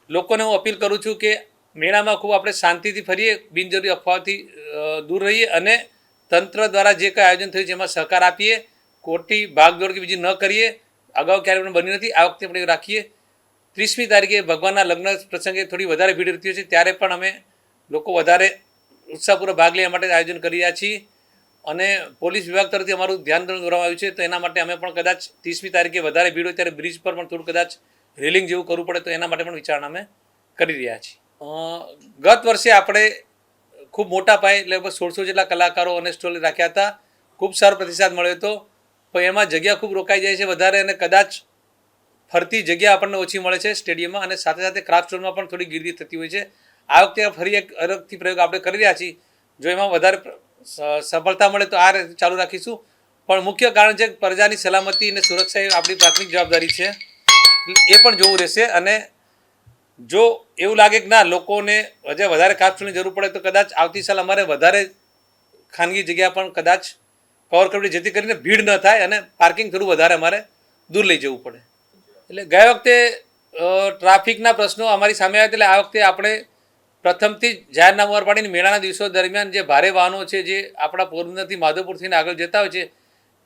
I: લોકોને હું અપીલ કરું છું કે મેળામાં ખૂબ આપણે શાંતિથી ફરીએ, બિનજરૂરી અફવાથી દૂર રહીએ અને તંત્ર દ્વારા જે કંઈ આયોજન થયું છે એમાં સહકાર આપીએ. ખોટી ભાગદોડ કે બીજી ન કરીએ. અગાઉ ક્યારેય પણ બની નથી, આ વખતે આપણે એવું રાખીએ. 30મી તારીખે ભગવાનના લગ્ન પ્રસંગે થોડી વધારે ભીડ રહેતી હોય છે, ત્યારે પણ અમે લોકો વધારે ઉત્સાહપૂર્વક ભાગ લેવા માટે આયોજન કરી રહ્યા છીએ અને પોલીસ વિભાગ તરફથી અમારું ધ્યાન દોરવામાં આવ્યું છે. તો એના માટે અમે પણ કદાચ 30મી તારીખે વધારે ભીડ હોય ત્યારે બ્રિજ પર પણ થોડું કદાચ રેલિંગ જેવું કરવું પડે, તો એના માટે પણ વિચારણા અમે કરી રહ્યા છીએ. ગત વર્ષે આપણે ખૂબ મોટા પાયે લગભગ 1600 જેટલા કલાકારો અને સ્ટોલ રાખ્યા હતા. ખૂબ સારો પ્રતિસાદ મળ્યો હતો, પણ એમાં જગ્યા ખૂબ રોકાઈ જાય છે વધારે અને કદાચ ફરતી જગ્યા આપણને ઓછી મળે છે સ્ટેડિયમમાં, અને સાથે સાથે ક્રાફ્ટ સ્ટોરમાં પણ થોડી ગીર્દી થતી હોય છે. આ વખતે ફરી એક અલગથી પ્રયોગ આપણે કરી રહ્યા છીએ. જો એમાં વધારે સફળતા મળે તો આ રીતે ચાલુ રાખીશું. પણ મુખ્ય કારણ છે કે પ્રજાની સલામતી અને સુરક્ષા એ આપણી પ્રાથમિક જવાબદારી છે, એ પણ જોવું રહેશે. અને જો એવું લાગે કે ના લોકોને હજે વધારે ક્રાફ્ટ સ્ટોલની જરૂર પડે તો કદાચ આવતી સાલ અમારે વધારે ખાનગી જગ્યા પણ કદાચ કવર કરવી, જેથી કરીને ભીડ ન થાય અને પાર્કિંગ થોડું વધારે અમારે દૂર લઈ જવું પડે. એટલે ગયા વખતે ટ્રાફિકના પ્રશ્નો અમારી સામે આવ્યા, એટલે આ વખતે આપણે પ્રથમથી જ જાહેરનામું બહાર પાડીને મેળાના દિવસો દરમિયાન જે ભારે વાહનો છે જે આપણા પોરબંદરથી માધવપુર થઈને આગળ જતા હોય છે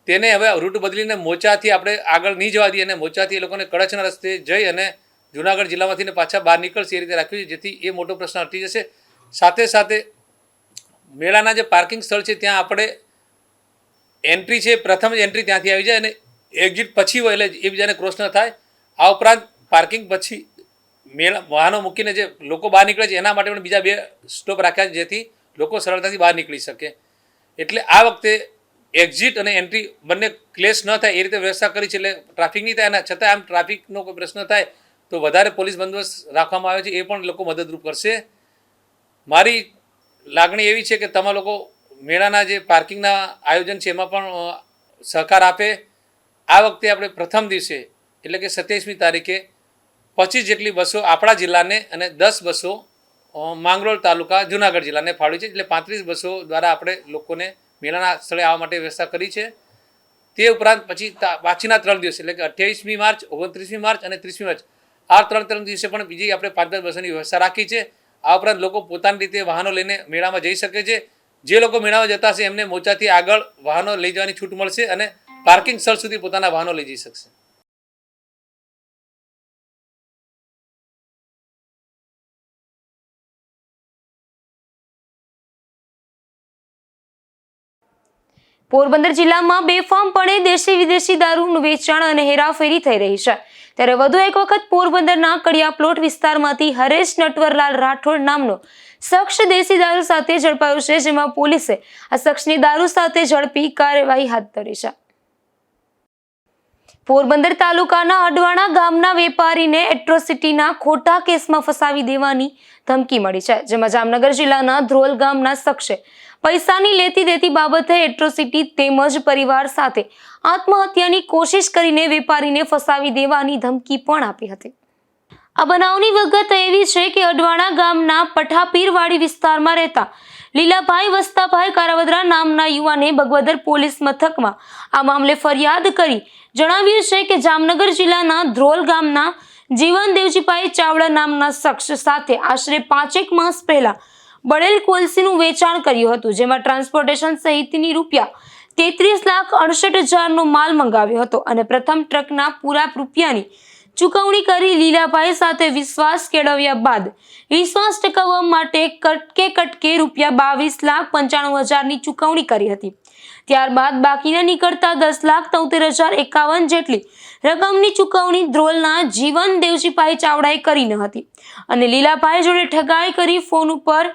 I: તેને હવે રૂટ બદલીને મોચાથી આપણે આગળ નહીં જવા દઈએ અને મોચાથી એ લોકોને કડછના રસ્તે જઈ અને જુનાગઢ જિલ્લામાંથી પાછા બહાર નીકળશે એ રીતે રાખ્યું છે, જેથી એ મોટો પ્રશ્ન હટી જશે. સાથે સાથે મેળાના જે પાર્કિંગ સ્થળ છે ત્યાં આપણે એન્ટ્રી છે, પ્રથમ જ એન્ટ્રી ત્યાંથી આવી જાય અને એક્ઝિટ પછી હોય એટલે એકબીજાને ક્રોસ ન થાય. આ ઉપરાંત પાર્કિંગ પછી મેળા વાહનો મૂકીને જે લોકો બહાર નીકળે છે એના માટે પણ બીજા 2 સ્ટોપ રાખ્યા છે, જેથી લોકો સરળતાથી બહાર નીકળી શકે. એટલે આ વખતે એક્ઝિટ અને એન્ટ્રી બંને ક્લેશ ન થાય એ રીતે વ્યવસ્થા કરી છે, એટલે ટ્રાફિક નહીં થાય. અને છતાં આમ ટ્રાફિકનો કોઈ પ્રશ્ન થાય તો વધારે પોલીસ બંદોબસ્ત રાખવામાં આવે છે, એ પણ લોકો મદદરૂપ કરશે. મારી લાગણી એવી છે કે તમે લોકો મેળાના જે પાર્કિંગના આયોજન છે એમાં પણ સહકાર આપે. આ વખતે આપણે પ્રથમ દિવસે એટલે કે 27મી તારીખે 25 જેટલી બસો આપણા જિલ્લાને અને 10 બસો માંગરોળ તાલુકા જુનાગઢ જિલ્લાને ફાળવી છે. એટલે 35 બસો દ્વારા આપણે લોકોને મેળાના સ્થળે આવવા માટે વ્યવસ્થા કરી છે. તે ઉપરાંત પછી બાકીના 3 દિવસ એટલે કે 28મી માર્ચ, 29મી માર્ચ અને 30મી માર્ચ આ 3 દિવસે પણ બીજી આપણે 5 બસોની વ્યવસ્થા રાખી છે. આ ઉપરાંત લોકો પોતાની રીતે વાહનો લઈને મેળામાં જઈ શકે છે. જે લોકો મેળામાં જતા હશે એમને મોચાથી આગળ વાહનો લઈ જવાની છૂટ મળશે અને પાર્કિંગ સ્થળ સુધી પોતાના વાહનો લઈ જઈ શકશે.
A: પોરબંદર જિલ્લામાં બેફામપણે દેશી વિદેશી દારૂનું વેચાણ અને હેરાફેરી થઈ રહી છે. ત્યારે વધુ એક વખત પોરબંદરના કડિયા પ્લોટ વિસ્તારમાંથી હરેશ નટવરલાલ રાઠોડ નામનો શખ્સ દેશી દારૂ સાથે ઝડપાયો છે, જેમાં પોલીસે આ શખ્સની દારૂ સાથે ઝડપી કાર્યવાહી હાથ ધરી છે. પોરબંદર તાલુકાના અડવાણા ગામના વેપારીને એટ્રોસિટીના ખોટા કેસમાં ફસાવી દેવાની ધમકી મળી છે, જેમાં જામનગર જિલ્લાના ધ્રોલ ગામના શખ્સે પૈસાની લેતી દેતી બાબતે એટ્રોસિટી તેમજ પરિવાર સાથે આત્મહત્યાની કોશિશ કરીને વેપારીને ફસાવી દેવાની ધમકી પણ આપી હતી. આ બનાવની વિગત એવી છે કે અડવાણા ગામના પઠાપીરવાડી વિસ્તારમાં રહેતા લીલાભાઈ વસ્તાભાઈ કારાવદરા નામના યુવાને બગવદર પોલીસ મથકમાં આ મામલે ફરિયાદ કરી જણાવ્યું છે કે જામનગર જિલ્લાના ધ્રોલ ગામના જીવન દેવજીભાઈ ચાવડા નામના શખ્સ સાથે આશરે 5 માસ પહેલા બળેલ કોલસીનું વેચાણ કર્યું હતું, જેમાં ટ્રાન્સપોર્ટેશન સહિતની ₹33,68,000નો માલ મંગાવ્યો હતો અને પ્રથમ ટ્રકના પૂરા રૂપિયાની ચૂકવણી કરી લીલાભાઈ સાથે વિશ્વાસ કેળવ્યા બાદ વિશ્વાસ ટકાવવા માટે કટકે ₹22,95,000ની ચૂકવણી કરી હતી. ત્યારબાદ બાકીના નીકળતા ₹10,73,051 જેટલી રકમની ચૂકવણી ધ્રોલના જીવન દેવજીભાઈ ચાવડાએ કરી ન હતી અને લીલાભાઈ જોડે ઠગાઈ કરી ફોન ઉપર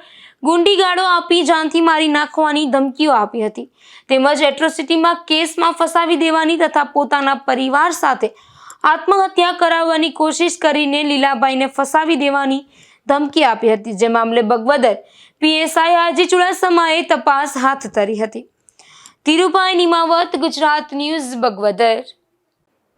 A: ગુંડીગાળો આપી જાનથી મારી નાખવાની ધમકીઓ આપી હતી, તેમજ એટ્રોસિટીમાં કેસમાં ફસાવી દેવાની તથા પોતાના પરિવાર સાથે આત્મહત્યા કરાવવાની કોશિશ કરીને લીલાભાઈને ફસાવી દેવાની ધમકી આપી હતી, જે મામલે બગવદર પીએસઆઈ આરજી ચુડાસમાએ તપાસ હાથ ધરી હતી. ધીરુભાઈ નિમાવત, ગુજરાત ન્યૂઝ, બગવદર.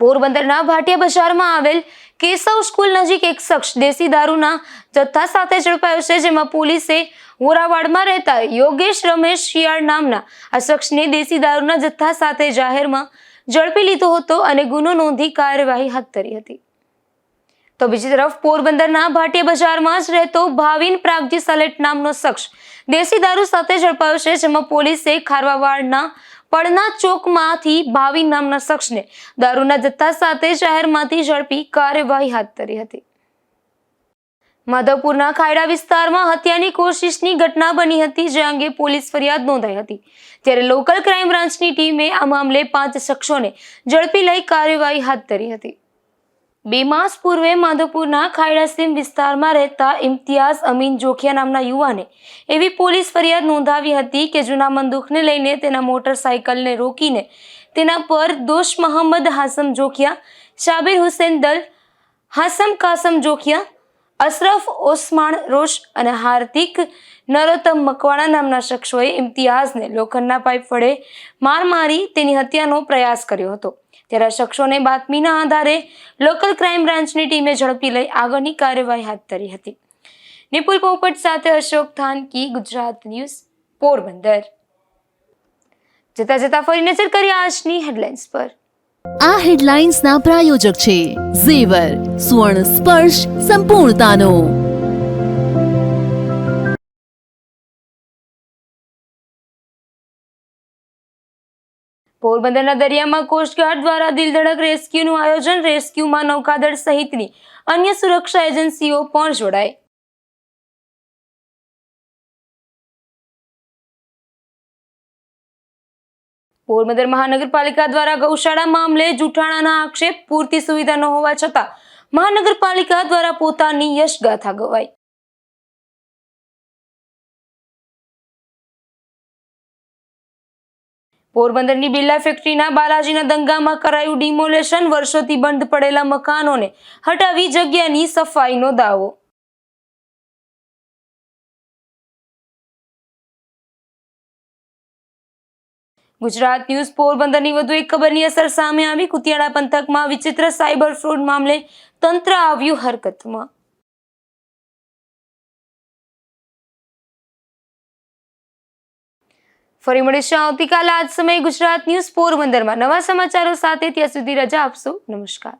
A: પોરબંદરના ભાટિયા બજારમાં આવેલ કેશવ સ્કૂલ નજીક એક શખ્સ દેશી દારૂના જથ્થા સાથે ઝડપાયો છે, જેમાં પોલીસે વોરાવાડમાં રહેતા યોગેશ રમેશ શિયાળ નામના આ શખ્સને દેશી દારૂના જથ્થા સાથે જાહેરમાં ઝડપી લીધો હતો અને ગુનો નોંધી કાર્યવાહી હાથ ધરી હતી. તો બીજી તરફ પોરબંદરના ભાટિયા બજારમાં જ રહેતો ભાવિન પ્રાગજી સલેટ નામનો શખ્સ દેશી દારૂ સાથે ઝડપાયો છે, જેમાં પોલીસે ખારવાવાડના પડના ચોકમાંથી ભાવિન નામના શખ્સને દારૂના જથ્થા સાથે જાહેરમાંથી ઝડપી કાર્યવાહી હાથ ધરી હતી. માધવપુરના ખાયડા વિસ્તારમાં હત્યાની કોશિશની ઘટના બની હતી, જે અંગે પોલીસ ફરિયાદ નોંધાઈ હતી. ત્યારે લોકલ ક્રાઇમ બ્રાન્ચની ટીમે આ મામલે 5 શખ્સોને ઝડપી લઈ કાર્યવાહી હાથ ધરી હતી. 2 માસ પૂર્વે માધવપુરના ખાયડા સીમ વિસ્તારમાં રહેતા ઇમ્તિયાઝ અમીન જોખિયા નામના યુવાને એવી પોલીસ ફરિયાદ નોંધાવી હતી કે જૂના બંદૂકને લઈને તેના મોટરસાયકલને રોકીને તેના પર દોશ મહંમદ હાસમ જોખિયા, શાબિર હુસેન દલ, હાસમ કાસમ જોખિયા, અશરફ ઓસમાણ રોશ અને હાર્દિક નરોત્તમ મકવાણા નામના શખ્સોએ ઇમ્તિયાઝને લોખંડના પાઇપ વડે માર મારી તેની હત્યાનો પ્રયાસ કર્યો હતો. ત્યારે શખ્સોને બાતમીના આધારે લોકલ ક્રાઇમ બ્રાન્ચની ટીમે ઝડપી લઈ આગળની કાર્યવાહી હાથ ધરી હતી. નિપુલ પોપટ સાથે અશોક થાનકી, ગુજરાત ન્યૂઝ, પોરબંદર. જતા ફરી નજર કરીએ આજની હેડલાઇન્સ પર.
B: આ હેડલાઇન્સના પ્રાયોજક છે ઝેવર, સુવર્ણ સ્પર્શ સંપૂર્ણતાનો.
A: પોરબંદરના દરિયામાં કોસ્ટગાર્ડ દ્વારા દિલધડક રેસ્ક્યુનું આયોજન. રેસ્ક્યુમાં નૌકાદળ સહિતની અન્ય સુરક્ષા એજન્સીઓ પણ જોડાઈ. પોરબંદર મહાનગરપાલિકા દ્વારા ગૌશાળા મામલે જૂઠાણાના આક્ષેપ. પૂરતી સુવિધા ન હોવા છતાં મહાનગરપાલિકા દ્વારા પોતાની યશગાથા ગવાઈ. પોરબંદરની બિરલા ફેક્ટરીના બાલાજીના દંગામાં કરાયું ડિમોલેશન. વર્ષોથી બંધ પડેલા મકાનોને હટાવી જગ્યાની સફાઈનો દાવો. ગુજરાત ન્યૂઝ પોરબંદરની વધુ એક ખબરની અસર સામે આવી. કુતિયાણા પંથકમાં વિચિત્ર સાયબર ફ્રોડ મામલે તંત્ર આવ્યું હરકતમાં. ફરી મળીશું આવતીકાલે આજ સમયે ગુજરાત ન્યૂઝ પોરબંદરમાં નવા સમાચારો સાથે. ત્યાં સુધી રજા આપશો. નમસ્કાર.